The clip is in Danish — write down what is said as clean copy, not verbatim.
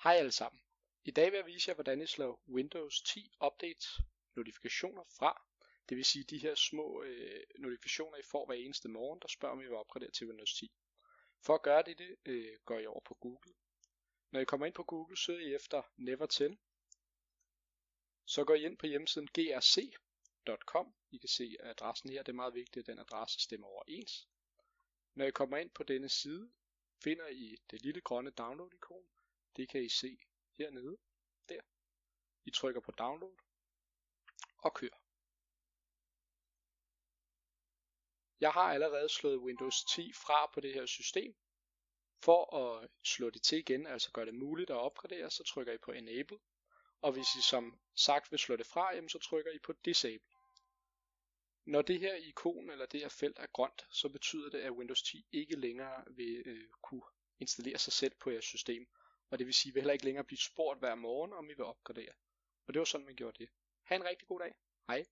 Hej alle sammen. I dag vil jeg vise jer, hvordan I slår Windows 10 Updates notifikationer fra. Det vil sige de her små notifikationer, I får hver eneste morgen, der spørger, om I vil opgradere til Windows 10. For at gøre det, går I over på Google. Når I kommer ind på Google, søger I efter Never10. Så går I ind på hjemmesiden grc.com. I kan se adressen her, det er meget vigtigt, at den adresse stemmer overens. Når I kommer ind på denne side, finder I det lille grønne download-ikon. Det kan I se hernede, der. I trykker på download og kør. Jeg har allerede slået Windows 10 fra på det her system. For at slå det til igen, altså gøre det muligt at opgradere, så trykker I på Enable. Og hvis I som sagt vil slå det fra, så trykker I på Disable. Når det her ikon eller det her felt er grønt, så betyder det, at Windows 10 ikke længere vil kunne installere sig selv på jeres system. Og det vil sige, at I vil heller ikke længere blive spurgt hver morgen, om I vil opgradere. Og det var sådan, man gjorde det. Ha' en rigtig god dag. Hej.